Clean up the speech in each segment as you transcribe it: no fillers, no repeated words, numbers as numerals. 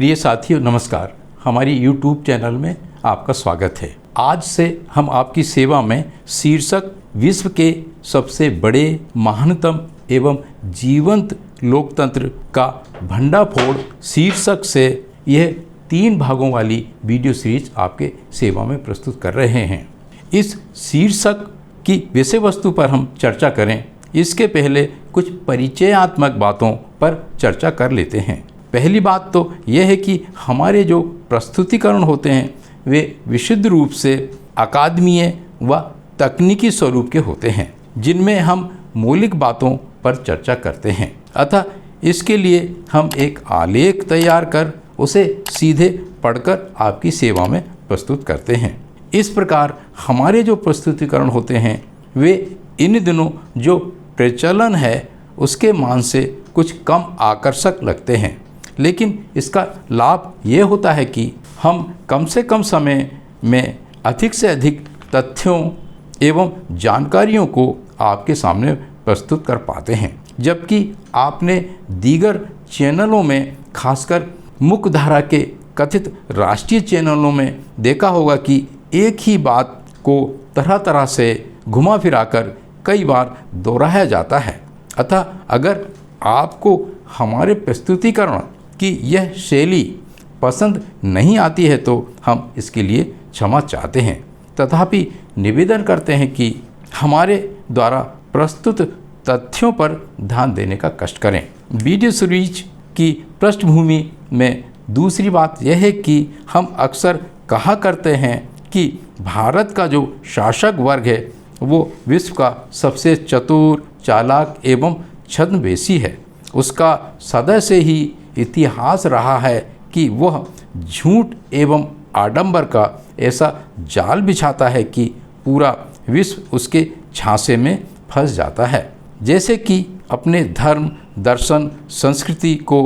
प्रिय साथियों नमस्कार। हमारी YouTube चैनल में आपका स्वागत है। आज से हम आपकी सेवा में शीर्षक विश्व के सबसे बड़े, महानतम एवं जीवंत लोकतंत्र का भंडाफोड़ शीर्षक से यह 3 भागों वाली वीडियो सीरीज आपके सेवा में प्रस्तुत कर रहे हैं। इस शीर्षक की विषय वस्तु पर हम चर्चा करें इसके पहले कुछ परिचयात्मक बातों पर चर्चा कर लेते हैं। पहली बात तो यह है कि हमारे जो प्रस्तुतिकरण होते हैं वे विशुद्ध रूप से अकादमीय व तकनीकी स्वरूप के होते हैं, जिनमें हम मौलिक बातों पर चर्चा करते हैं। अतः इसके लिए हम एक आलेख तैयार कर उसे सीधे पढ़कर आपकी सेवा में प्रस्तुत करते हैं। इस प्रकार हमारे जो प्रस्तुतिकरण होते हैं वे इन दिनों जो प्रचलन है उसके मान से कुछ कम आकर्षक लगते हैं, लेकिन इसका लाभ ये होता है कि हम कम से कम समय में अधिक से अधिक तथ्यों एवं जानकारियों को आपके सामने प्रस्तुत कर पाते हैं। जबकि आपने दीगर चैनलों में, खासकर मुख्य धारा के कथित राष्ट्रीय चैनलों में देखा होगा कि एक ही बात को तरह तरह से घुमा फिराकर कई बार दोहराया जाता है। अतः अगर आपको हमारे प्रस्तुतिकरण की यह शैली पसंद नहीं आती है तो हम इसके लिए क्षमा चाहते हैं, तथापि निवेदन करते हैं कि हमारे द्वारा प्रस्तुत तथ्यों पर ध्यान देने का कष्ट करें। वीडियो सीरीज की पृष्ठभूमि में दूसरी बात यह है कि हम अक्सर कहा करते हैं कि भारत का जो शासक वर्ग है वो विश्व का सबसे चतुर, चालाक एवं छद्मवेशी है। उसका सदा से ही इतिहास रहा है कि वह झूठ एवं आडंबर का ऐसा जाल बिछाता है कि पूरा विश्व उसके झांसे में फंस जाता है। जैसे कि अपने धर्म, दर्शन, संस्कृति को,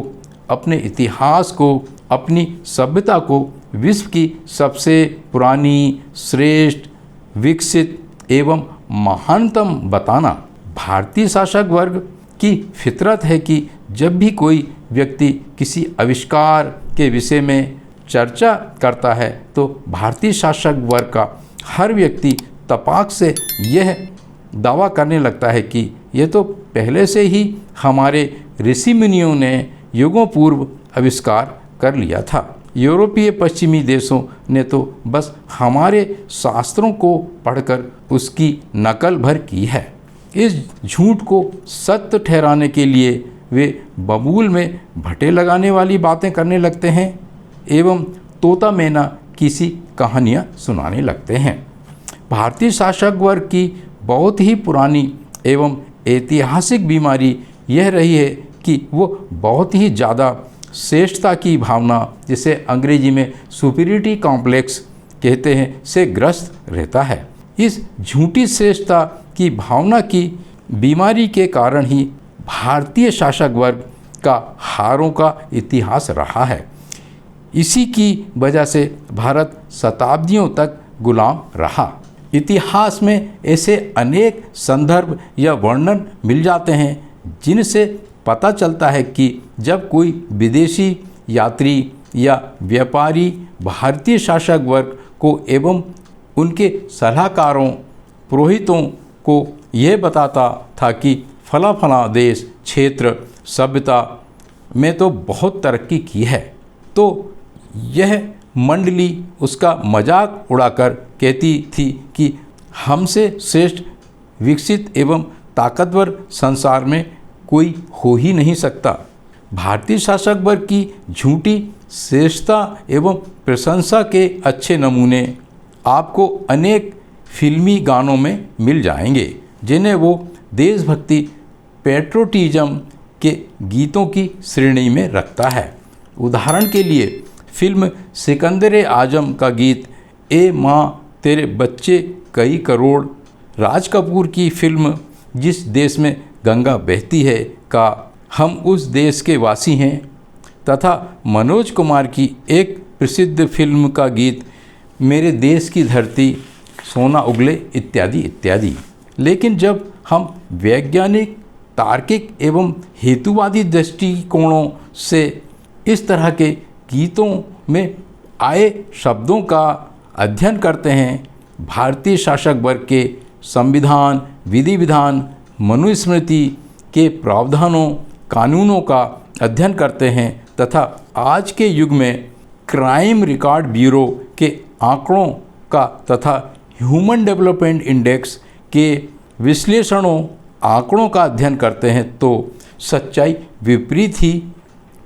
अपने इतिहास को, अपनी सभ्यता को विश्व की सबसे पुरानी, श्रेष्ठ, विकसित एवं महानतम बताना भारतीय शासक वर्ग की फितरत है कि जब भी कोई व्यक्ति किसी आविष्कार के विषय में चर्चा करता है तो भारतीय शासक वर्ग का हर व्यक्ति तपाक से यह दावा करने लगता है कि यह तो पहले से ही हमारे ऋषि मुनियों ने युगों पूर्व आविष्कार कर लिया था। यूरोपीय पश्चिमी देशों ने तो बस हमारे शास्त्रों को पढ़कर उसकी नकल भर की है। इस झूठ को सत्य ठहराने के लिए वे बबूल में भटे लगाने वाली बातें करने लगते हैं एवं तोता मैना किसी कहानियाँ सुनाने लगते हैं। भारतीय शासक वर्ग की बहुत ही पुरानी एवं ऐतिहासिक बीमारी यह रही है कि वो बहुत ही ज़्यादा श्रेष्ठता की भावना, जिसे अंग्रेजी में सुपीरियरिटी कॉम्प्लेक्स कहते हैं, से ग्रस्त रहता है। इस झूठी श्रेष्ठता की भावना की बीमारी के कारण ही भारतीय शासक वर्ग का हारों का इतिहास रहा है। इसी की वजह से भारत शताब्दियों तक गुलाम रहा। इतिहास में ऐसे अनेक संदर्भ या वर्णन मिल जाते हैं जिनसे पता चलता है कि जब कोई विदेशी यात्री या व्यापारी भारतीय शासक वर्ग को एवं उनके सलाहकारों, पुरोहितों को यह बताता था कि फला फला देश, क्षेत्र, सभ्यता में तो बहुत तरक्की की है, तो यह मंडली उसका मजाक उड़ाकर कहती थी कि हमसे श्रेष्ठ, विकसित एवं ताकतवर संसार में कोई हो ही नहीं सकता। भारतीय शासक वर्ग की झूठी श्रेष्ठता एवं प्रशंसा के अच्छे नमूने आपको अनेक फिल्मी गानों में मिल जाएंगे, जिन्हें वो देशभक्ति, पैट्रियोटिज्म के गीतों की श्रेणी में रखता है। उदाहरण के लिए फिल्म सिकंदर आजम का गीत ए माँ तेरे बच्चे कई करोड़, राज कपूर की फिल्म जिस देश में गंगा बहती है का हम उस देश के वासी हैं, तथा मनोज कुमार की एक प्रसिद्ध फिल्म का गीत मेरे देश की धरती सोना उगले इत्यादि इत्यादि। लेकिन जब हम वैज्ञानिक, तार्किक एवं हेतुवादी दृष्टिकोणों से इस तरह के गीतों में आए शब्दों का अध्ययन करते हैं, भारतीय शासक वर्ग के संविधान, विधि विधान, मनुस्मृति के प्रावधानों, कानूनों का अध्ययन करते हैं तथा आज के युग में क्राइम रिकॉर्ड ब्यूरो के आंकड़ों का तथा ह्यूमन डेवलपमेंट इंडेक्स के विश्लेषणों, आंकड़ों का अध्ययन करते हैं तो सच्चाई विपरीत ही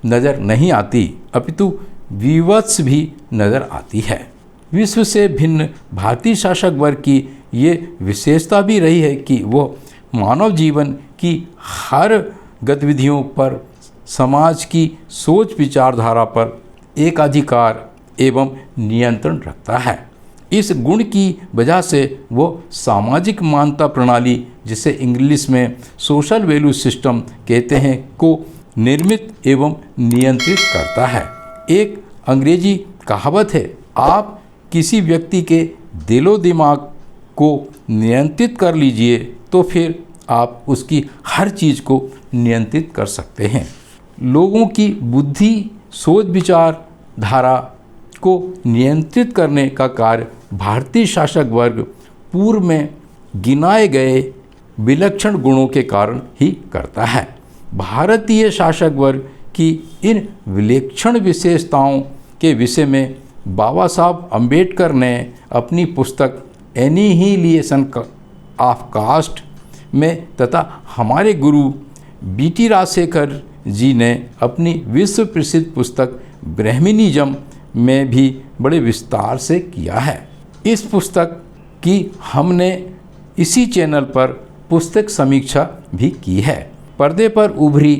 नज़र नहीं आती, अपितु विवत्स भी नज़र आती है। विश्व से भिन्न भारतीय शासक वर्ग की ये विशेषता भी रही है कि वो मानव जीवन की हर गतिविधियों पर, समाज की सोच विचारधारा पर एकाधिकार एवं नियंत्रण रखता है। इस गुण की वजह से वो सामाजिक मान्यता प्रणाली, जिसे इंग्लिश में सोशल वैल्यू सिस्टम कहते हैं, को निर्मित एवं नियंत्रित करता है। एक अंग्रेजी कहावत है, आप किसी व्यक्ति के दिलो दिमाग को नियंत्रित कर लीजिए तो फिर आप उसकी हर चीज़ को नियंत्रित कर सकते हैं। लोगों की बुद्धि, सोच विचार धारा को नियंत्रित करने का कार्य भारतीय शासक वर्ग पूर्व में गिनाए गए विलक्षण गुणों के कारण ही करता है। भारतीय शासक वर्ग की इन विलक्षण विशेषताओं के विषय में बाबा साहब अम्बेडकर ने अपनी पुस्तक एनिहिलेशन ऑफ कास्ट में तथा हमारे गुरु B.T. राजशेखर जी ने अपनी विश्व प्रसिद्ध पुस्तक ब्रह्मनिज्म में भी बड़े विस्तार से किया है। इस पुस्तक की हमने इसी चैनल पर पुस्तक समीक्षा भी की है। पर्दे पर उभरी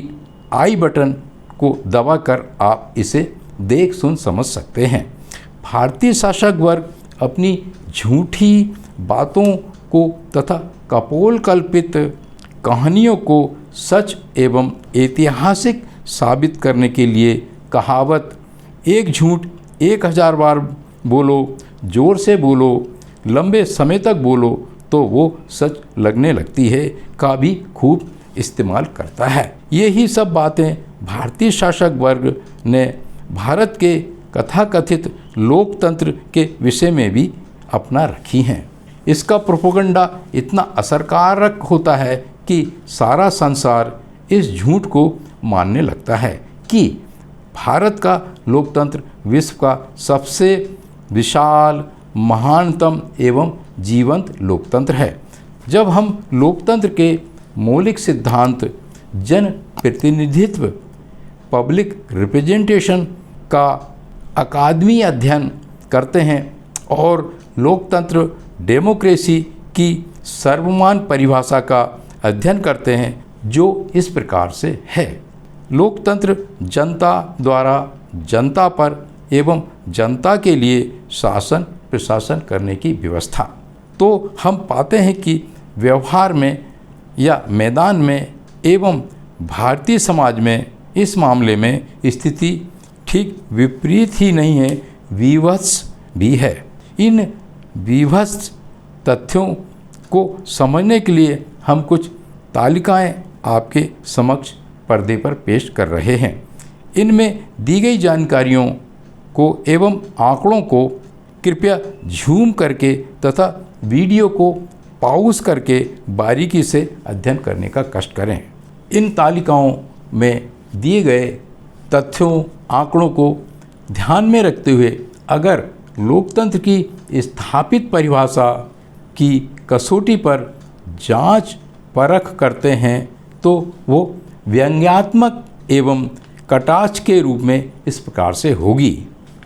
आई बटन को दबाकर आप इसे देख सुन समझ सकते हैं। भारतीय शासक वर्ग अपनी झूठी बातों को तथा कपोल कल्पित कहानियों को सच एवं ऐतिहासिक साबित करने के लिए कहावत एक झूठ 1000 बार बोलो, जोर से बोलो, लंबे समय तक बोलो तो वो सच लगने लगती है का भी खूब इस्तेमाल करता है। यही सब बातें भारतीय शासक वर्ग ने भारत के कथाकथित लोकतंत्र के विषय में भी अपना रखी हैं। इसका प्रोपेगेंडा इतना असरकारक होता है कि सारा संसार इस झूठ को मानने लगता है कि भारत का लोकतंत्र विश्व का सबसे विशाल, महानतम एवं जीवंत लोकतंत्र है। जब हम लोकतंत्र के मौलिक सिद्धांत जन प्रतिनिधित्व, पब्लिक रिप्रेजेंटेशन का अकादमी अध्ययन करते हैं और लोकतंत्र डेमोक्रेसी की सर्वमान्य परिभाषा का अध्ययन करते हैं, जो इस प्रकार से है। लोकतंत्र जनता द्वारा जनता पर एवं जनता के लिए शासन प्रशासन करने की व्यवस्था। तो हम पाते हैं कि व्यवहार में या मैदान में एवं भारतीय समाज में इस मामले में स्थिति ठीक विपरीत ही नहीं है, विवत्स भी है। इन विवत्स तथ्यों को समझने के लिए हम कुछ तालिकाएं आपके समक्ष पर्दे पर पेश कर रहे हैं। इनमें दी गई जानकारियों को एवं आंकड़ों को कृपया झूम करके तथा वीडियो को पॉज करके बारीकी से अध्ययन करने का कष्ट करें। इन तालिकाओं में दिए गए तथ्यों, आंकड़ों को ध्यान में रखते हुए अगर लोकतंत्र की स्थापित परिभाषा की कसौटी पर जांच परख करते हैं तो वो व्यंग्यात्मक एवं कटाक्ष के रूप में इस प्रकार से होगी।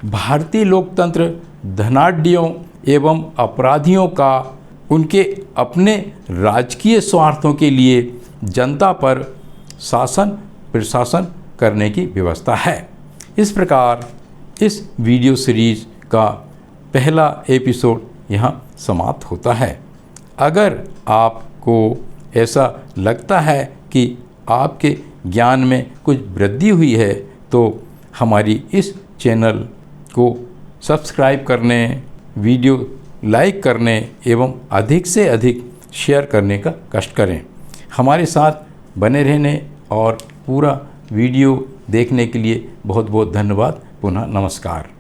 भारतीय लोकतंत्र धनाढ्यों एवं अपराधियों का उनके अपने राजकीय स्वार्थों के लिए जनता पर शासन प्रशासन करने की व्यवस्था है। इस प्रकार इस वीडियो सीरीज का पहला एपिसोड यहाँ समाप्त होता है। अगर आपको ऐसा लगता है कि आपके ज्ञान में कुछ वृद्धि हुई है तो हमारी इस चैनल को सब्सक्राइब करने, वीडियो लाइक करने एवं अधिक से अधिक शेयर करने का कष्ट करें। हमारे साथ बने रहने और पूरा वीडियो देखने के लिए बहुत बहुत धन्यवाद। पुनः नमस्कार।